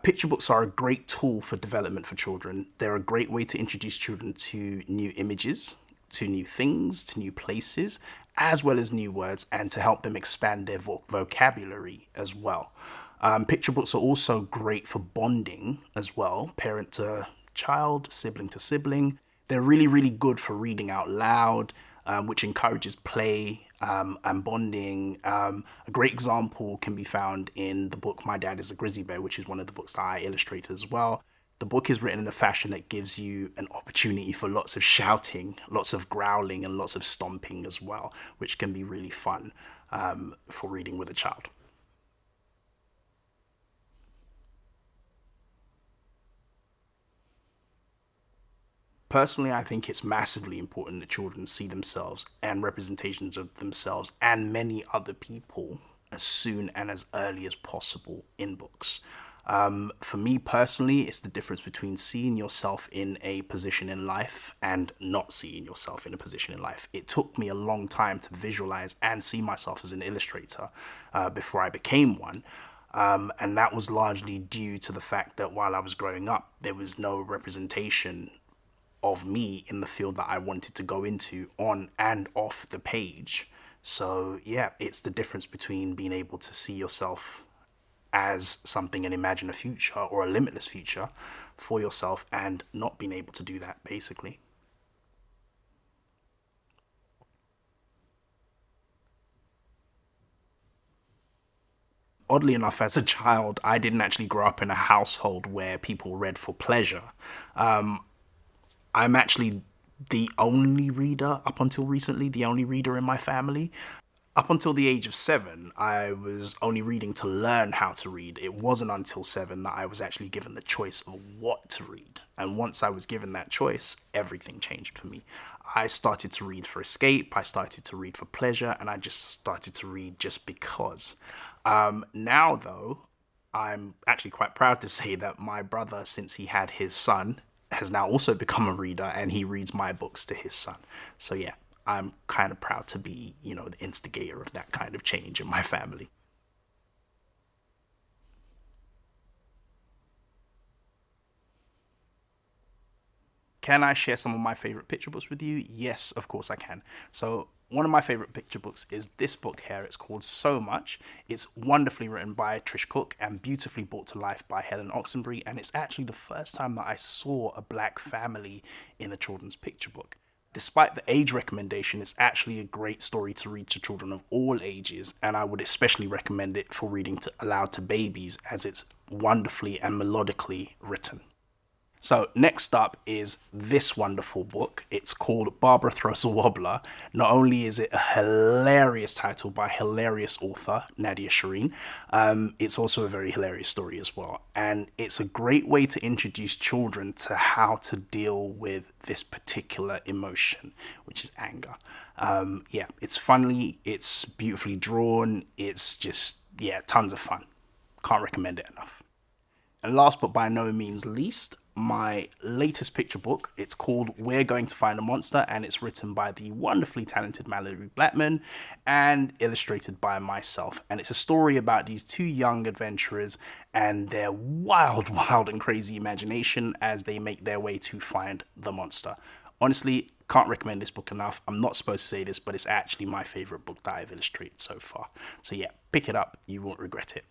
Picture books are a great tool for development for children. They're a great way to introduce children to new images, to new things, to new places, as well as new words, and to help them expand their vocabulary as well. Picture books are also great for bonding as well, parent to child, sibling to sibling. They're really, really good for reading out loud, which encourages play and bonding. A great example can be found in the book My Dad is a Grizzly Bear, which is one of the books that I illustrate as well. The book is written in a fashion that gives you an opportunity for lots of shouting, lots of growling, and lots of stomping as well, which can be really fun for reading with a child. Personally, I think it's massively important that children see themselves and representations of themselves and many other people as soon and as early as possible in books. For me personally, it's the difference between seeing yourself in a position in life and not seeing yourself in a position in life. It took me a long time to visualize and see myself as an illustrator before I became one. And that was largely due to the fact that while I was growing up, there was no representation of me in the field that I wanted to go into on and off the page. So yeah, it's the difference between being able to see yourself as something and imagine a future or a limitless future for yourself and not being able to do that, basically. Oddly enough, as a child, I didn't actually grow up in a household where people read for pleasure. I'm actually the only reader up until recently, the only reader in my family. Up until the age of 7, I was only reading to learn how to read. It wasn't until 7 that I was actually given the choice of what to read. And once I was given that choice, everything changed for me. I started to read for escape, I started to read for pleasure, and I just started to read just because. Now, though, I'm actually quite proud to say that my brother, since he had his son, has now also become a reader, and he reads my books to his son. So yeah, I'm kind of proud to be, the instigator of that kind of change in my family. Can I share some of my favorite picture books with you? Yes, of course I can. So one of my favorite picture books is this book here. It's called So Much. It's wonderfully written by Trish Cook and beautifully brought to life by Helen Oxenbury. And it's actually the first time that I saw a black family in a children's picture book. Despite the age recommendation, it's actually a great story to read to children of all ages, and I would especially recommend it for reading aloud to babies, as it's wonderfully and melodically written. So next up is this wonderful book. It's called Barbara Throws a Wobbler. Not only is it a hilarious title by hilarious author Nadia Shireen, it's also a very hilarious story as well. And it's a great way to introduce children to how to deal with this particular emotion, which is anger. Yeah, it's funny, it's beautifully drawn, it's just, yeah, tons of fun. Can't recommend it enough. And last but by no means least, my latest picture book. It's called We're Going to Find a Monster, and it's written by the wonderfully talented Mallory Blackman and illustrated by myself. And it's a story about these two young adventurers and their wild, wild and crazy imagination as they make their way to find the monster. Honestly, can't recommend this book enough. I'm not supposed to say this, but it's actually my favorite book that I've illustrated so far. So yeah, pick it up. You won't regret it.